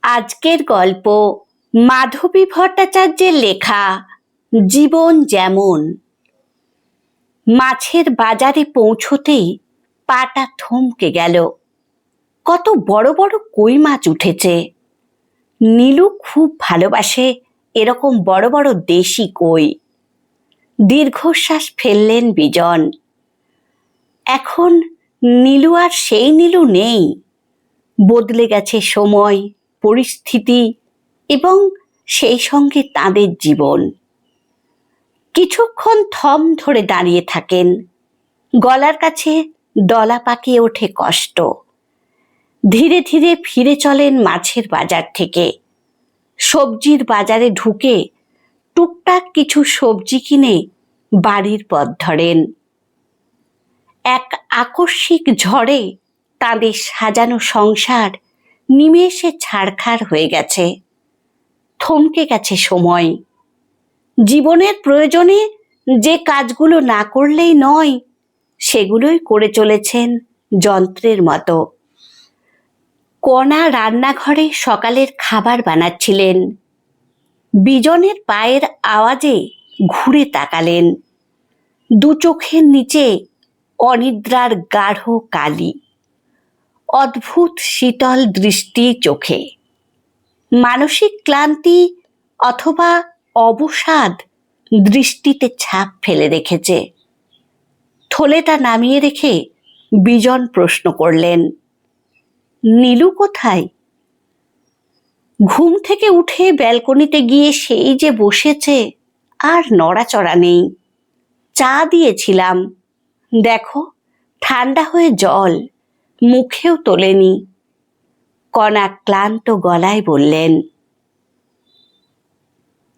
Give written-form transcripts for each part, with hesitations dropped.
আজকের গল্প মাধবী ভট্টাচার্যের লেখা জীবন যেমন। মাছের বাজারে পৌঁছতেই পাটা থমকে গেল। কত বড় বড় কই মাছ উঠেছে। নীলু খুব ভালোবাসে এরকম বড় বড় দেশি কই। দীর্ঘশ্বাস ফেললেন বিজন। এখন নীলু আর সেই নীলু নেই। বদলে গেছে সময়, পরিস্থিতি এবং সেই সঙ্গে তাদের জীবন। কিছুক্ষণ থম ধরে দাঁড়িয়ে থাকেন। গলার কাছে দলা পাকিয়ে ওঠে কষ্ট। ধীরে ধীরে ফিরে চলেন মাছের বাজার থেকে। সবজির বাজারে ঢুকে টুকটাক কিছু সবজি কিনে বাড়ির পথ ধরেন। এক আকস্মিক ঝড়ে তাদের সাজানো সংসার নিমেষে ছাড়খাড় হয়ে গেছে। থমকে গেছে সময়। জীবনের প্রয়োজনে যে কাজগুলো না করলেই নয়, সেগুলোই করে চলেছেন যন্ত্রের মতো। কণা রান্নাঘরে সকালের খাবার বানাচ্ছিলেন। বিজনের পায়ের আওয়াজে ঘুরে তাকালেন। দু চোখের নিচে অনিদ্রার গাঢ় কালি। অদ্ভুত শীতল দৃষ্টি চোখে। মানসিক ক্লান্তি অথবা অবসাদ দৃষ্টিতে ছাপ ফেলে রেখেছে। থলেটা নামিয়ে রেখে বিজন প্রশ্ন করলেন, নীলু কোথায়? ঘুম থেকে উঠে ব্যালকনিতে গিয়ে সেই যে বসেছে, আর নড়াচড়া নেই। চা দিয়েছিলাম, দেখো ঠান্ডা হয়ে জল, মুখেও তোলেনি। কণা ক্লান্ত গলায় বললেন,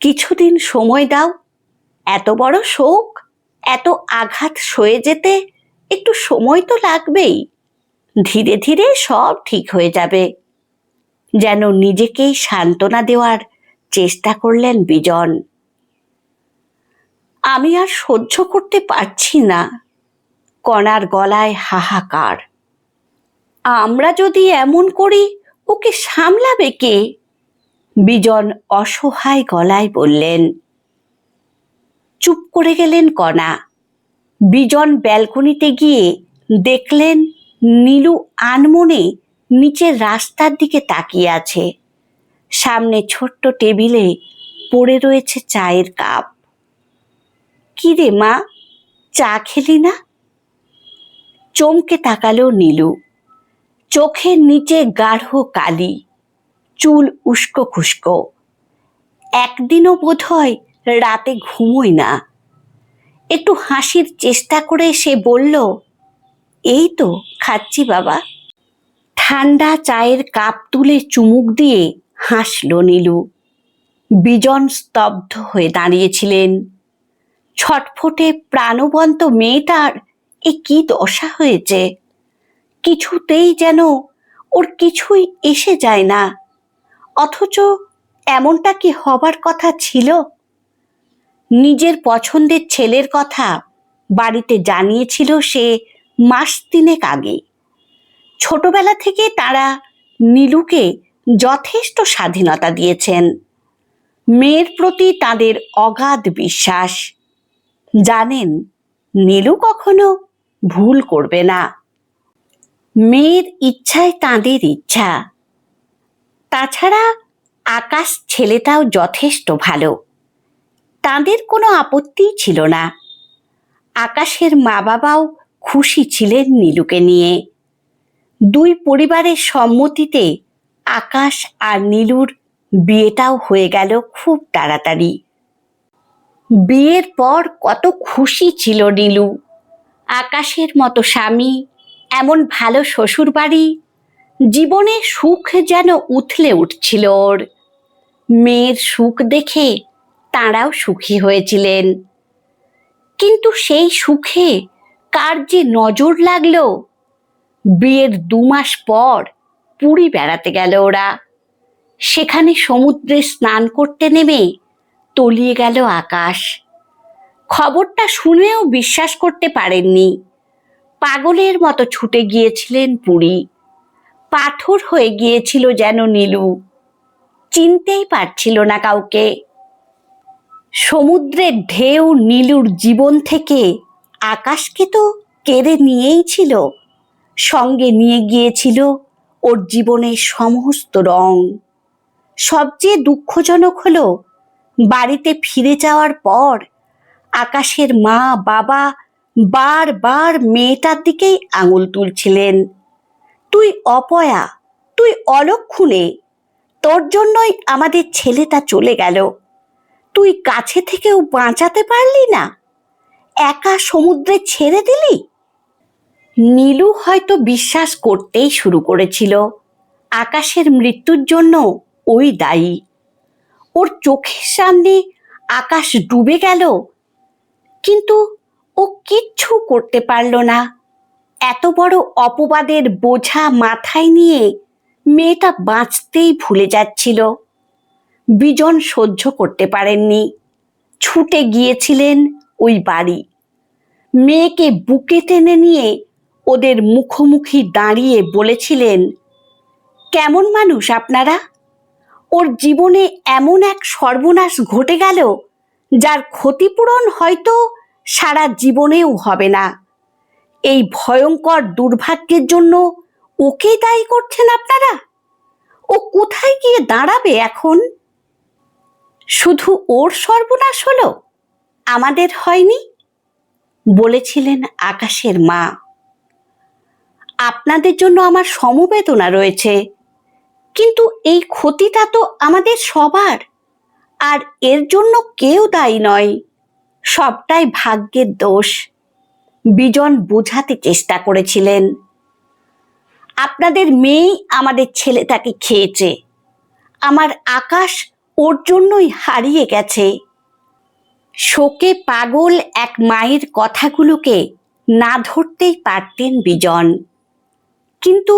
কিছুদিন সময় দাও। এত বড় শোক, এত আঘাত সয়ে যেতে একটু সময় তো লাগবেই। ধীরে ধীরে সব ঠিক হয়ে যাবে। যেন নিজেকেই সান্ত্বনা দেওয়ার চেষ্টা করলেন বিজন। আমি আর সহ্য করতে পারছি না। কণার গলায় হাহাকার। আমরা যদি এমন করি, ওকে সামলাবে কে? বিজন অসহায় গলায় বললেন। চুপ করে গেলেন কণা। বিজন ব্যালকনিতে গিয়ে দেখলেন নীলু আনমনে নিচের রাস্তার দিকে তাকিয়ে আছে। সামনে ছোট্ট টেবিলে পড়ে রয়েছে চায়ের কাপ। কি রে মা, চা খেলি না? চমকে তাকালো নীলু। চোখের নিচে গাঢ় কালি, চুল উস্কো খুস্কো। একদিনও বোধহয় রাতে ঘুমোয় না। একটু হাসির চেষ্টা করে সে বলল, এই তো খাচ্ছি বাবা। ঠান্ডা চায়ের কাপ তুলে চুমুক দিয়ে হাসল নীলু। বিজন স্তব্ধ হয়ে দাঁড়িয়েছিলেন। ছটফটে প্রাণবন্ত মেয়েটার এ কি দশা হয়েছে! কিছুতেই যেন ওর কিছুই এসে যায় না। অথচ এমনটা কি হবার কথা ছিল? নিজের পছন্দের ছেলের কথা বাড়িতে জানিয়েছিল সে মাস তিনেক আগে। ছোটবেলা থেকে তারা নীলুকে যথেষ্ট স্বাধীনতা দিয়েছেন। মেয়ের প্রতি তাদের অগাধ বিশ্বাস। জানেন নীলু কখনো ভুল করবে না। মেয়ের ইচ্ছাই তাঁদের ইচ্ছা। তাছাড়া আকাশ ছেলেটাও যথেষ্ট ভালো। তাঁদের কোনো আপত্তিই ছিল না। আকাশের মা বাবাও খুশি ছিলেন নীলুকে নিয়ে। দুই পরিবারের সম্মতিতে আকাশ আর নীলুর বিয়েটাও হয়ে গেল খুব তাড়াতাড়ি। বিয়ের পর কত খুশি ছিল নীলু। আকাশের মতো স্বামী, এমন ভালো শ্বশুর বাড়ি, জীবনে সুখ যেন উথলে উঠছিল ওর। মেয়ের সুখ দেখে তাঁরাও সুখী হয়েছিলেন। কিন্তু সেই সুখে কার যে নজর লাগলো! বিয়ের 2 মাস পর পুরী বেড়াতে গেল ওরা। সেখানে সমুদ্রে স্নান করতে নেমে তলিয়ে গেল আকাশ। খবরটা শুনেও বিশ্বাস করতে পারেননি। পাগলের মতো ছুটে গিয়েছিলেন পুরী। পাথর হয়ে গিয়েছিল যেন নীলু। চিনতেই পারছিল না কাউকে। সমুদ্রের ঢেউ নীলুর জীবন থেকে আকাশকে তো কেড়ে নিয়েই ছিল, সঙ্গে নিয়ে গিয়েছিল ওর জীবনের সমস্ত রং। সবচেয়ে দুঃখজনক হলো, বাড়িতে ফিরে যাওয়ার পর আকাশের মা বাবা বারবার মেয়েটার দিকেই আঙুল তুলছিলেন। তুই অপয়া, তুই অলক্ষণে, তোর জন্যই আমাদের ছেলেটা চলে গেল। তুই কাছে থেকেও বাঁচাতে পারলি না, একা সমুদ্রে ছেড়ে দিলি। নীলু হয়তো বিশ্বাস করতেই শুরু করেছিল আকাশের মৃত্যুর জন্য ওই দায়ী। ওর চোখের সামনে আকাশ ডুবে গেল, কিন্তু ও কিচ্ছু করতে পারল না। এত বড় অপবাদের বোঝা মাথায় নিয়ে মেয়েটা বাঁচতেই ভুলে যাচ্ছিল। বিজন সহ্য করতে পারেননি, ছুটে গিয়েছিলেন ওই বাড়ি। মেয়েকে বুকে টেনে নিয়ে ওদের মুখোমুখি দাঁড়িয়ে বলেছিলেন, কেমন মানুষ আপনারা? ওর জীবনে এমন এক সর্বনাশ ঘটে গেল যার ক্ষতিপূরণ হয়তো সারা জীবনেও হবে না। এই ভয়ঙ্কর দুর্ভাগ্যের জন্য ওকে দায়ী করছেন আপনারা? ও কোথায় গিয়ে দাঁড়াবে এখন? শুধু ওর সর্বনাশ হলো, আমাদের হয়নি? বলেছিলেন আকাশের মা। আপনাদের জন্য আমার সমবেদনা রয়েছে, কিন্তু এই ক্ষতিটা তো আমাদের সবার, আর এর জন্য কেউ দায়ী নয়। সবটাই ভাগ্যের দোষ। বিজন বোঝাতে চেষ্টা করেছিলেন, আপনাদের মেয়েই আমাদের ছেলেটাকে খেয়েছে। আমার আকাশ ওর জন্যই হারিয়ে গেছে। শোকে পাগল এক মায়ের কথাগুলোকে না ধরতেই পারতেন বিজন, কিন্তু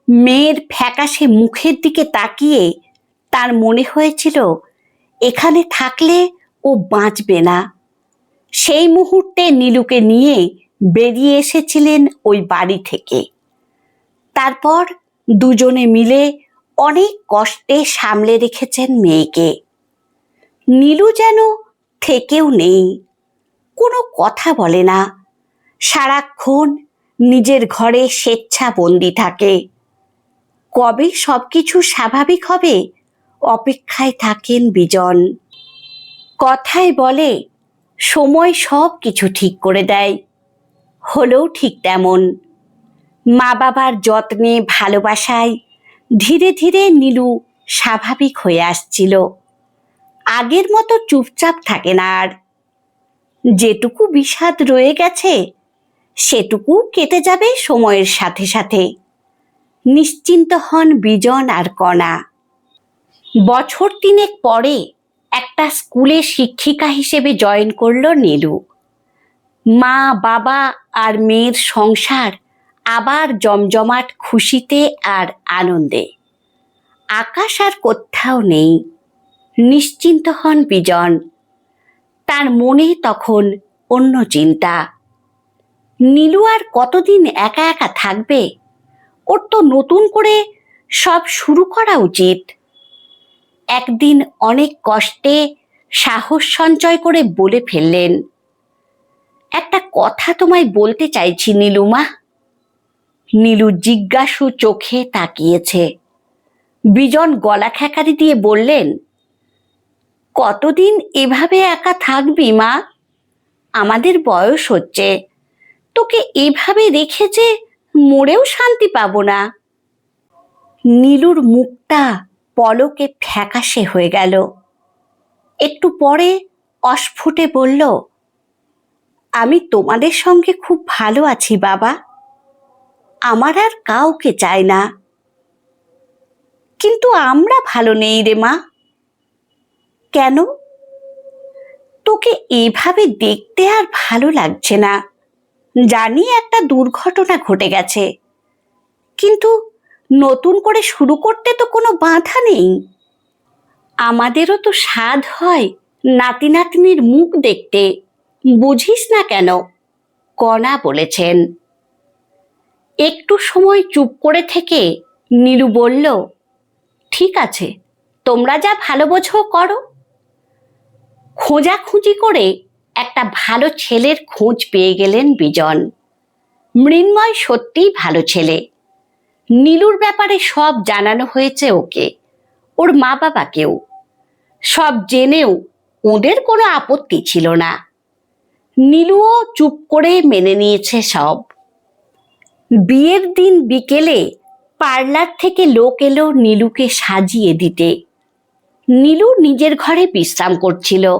মেয়ের ফ্যাকাশে মুখের দিকে তাকিয়ে তার মনে হয়েছিল এখানে থাকলে ও বাঁচবে না। সেই মুহূর্তে নীলুকে নিয়ে বেরিয়ে এসেছিলেন ওই বাড়ি থেকে। তারপর দুজনে মিলে অনেক কষ্টে সামলে রেখেছেন মেয়েকে। নীলু যেন থেকেও নেই, কোনো কথা বলে না, সারাক্ষণ নিজের ঘরে স্বেচ্ছাবন্দি থাকে। কবে সবকিছু স্বাভাবিক হবে অপেক্ষায় থাকেন বিজন। কথায় বলে, সময় সব কিছু ঠিক করে দেয়। হলেও ঠিক তেমন। মা বাবার যত্নে ভালোবাসায় ধীরে ধীরে নীলু স্বাভাবিক হয়ে আসছিল। আগের মতো চুপচাপ থাকে না আর। যেটুকু বিষাদ রয়ে গেছে সেটুকু কেটে যাবে সময়ের সাথে সাথে। নিশ্চিন্ত হন বিজন আর কণা। বছর 3 পরে একটা স্কুলে শিক্ষিকা হিসেবে জয়েন করলো নীলু। মা বাবা আর মেয়ের সংসার আবার জমজমাট খুশিতে আর আনন্দে। আকাশ আর কোথাও নেই। নিশ্চিন্ত হন বিজন। তার মনে তখন অন্য চিন্তা। নীলু আর কতদিন একা একা থাকবে? ওর তো নতুন করে সব শুরু করা উচিত। একদিন অনেক কষ্টে সাহস সঞ্চয় করে বলে ফেললেন, একটা কথা তোমায় বলতে চাইছি নীলুমা। নীলু জিজ্ঞাসু চোখে তাকিয়েছে। বিজন গলা খ্যাকারি দিয়ে বললেন, কতদিন এভাবে একা থাকবি মা? আমাদের বয়স হচ্ছে, তোকে এভাবে রেখে যে মরেও শান্তি পাবো না। নীলুর মুখটা পলকে ফ্যাকাশে হয়ে গেল। একটু পরে অস্ফুটে বলল, আমি তোমাদের সঙ্গে খুব ভালো আছি বাবা, আমার আর কাউকে চাই না। কিন্তু আমরা ভালো নেই রে মা। কেন? তোকে এভাবে দেখতে আর ভালো লাগছে না। জানি একটা দুর্ঘটনা ঘটে গেছে, কিন্তু নতুন করে শুরু করতে তো কোনো বাধা নেই। আমাদেরও তো স্বাদ হয় নাতি নাতনির মুখ দেখতে, বুঝিস না কেন? কণা বলেছেন। একটু সময় চুপ করে থেকে নীলু বলল, ঠিক আছে, তোমরা যা ভালো বোঝো করো। খোঁজাখুঁজি করে একটা ভালো ছেলের খোঁজ পেয়ে গেলেন বিজন। মৃন্ময় সত্যিই ভালো ছেলে। নীলুর ব্যাপারে সব জানানো হয়েছে ওকে, ওর মা বাবাকেও। সব জেনেও ওদের কোনো আপত্তি ছিল না। নীলুও চুপ করে মেনে নিয়েছে সব। বিয়ের দিন বিকেলে পার্লার থেকে লোক এলো নীলুকে সাজিয়ে দিতে। নীলু নিজের ঘরে বিশ্রাম করছিল।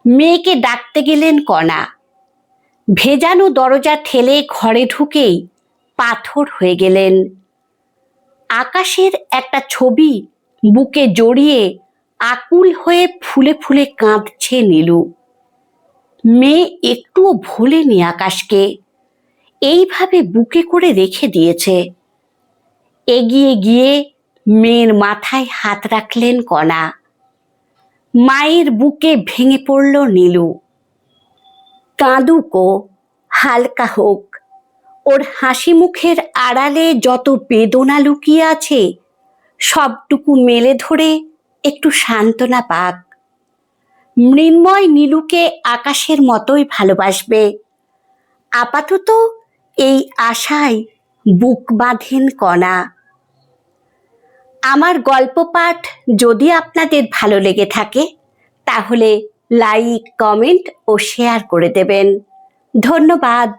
মেয়েকে ডাকতে গেলেন কণা। ভেজানো দরজা ঠেলে ঘরে ঢুকেই পাথর হয়ে গেলেন। আকাশের একটা ছবি বুকে জড়িয়ে আকুল হয়ে ফুলে ফুলে কাঁদছে নীলু। মেয়ে একটুও ভোলেনি আকাশকে, এইভাবে বুকে করে রেখে দিয়েছে। এগিয়ে গিয়ে মেয়ের মাথায় হাত রাখলেন কণা। মায়ের বুকে ভেঙে পড়ল নীলু। কাঁদুকো, হালকা হোক, ওর হাসি মুখের আড়ালে যত বেদনা লুকিয়ে আছে সবটুকু মেলে ধরে একটু সান্ত্বনা পাক। মৃন্ময় নীলুকে আকাশের মতোই ভালোবাসবে। আপাতত এই আশায় বুক বাঁধেন কণা। আমার গল্প পাঠ যদি আপনাদের ভালো লেগে থাকে তাহলে লাইক, কমেন্ট ও শেয়ার করে দেবেন। ধন্যবাদ।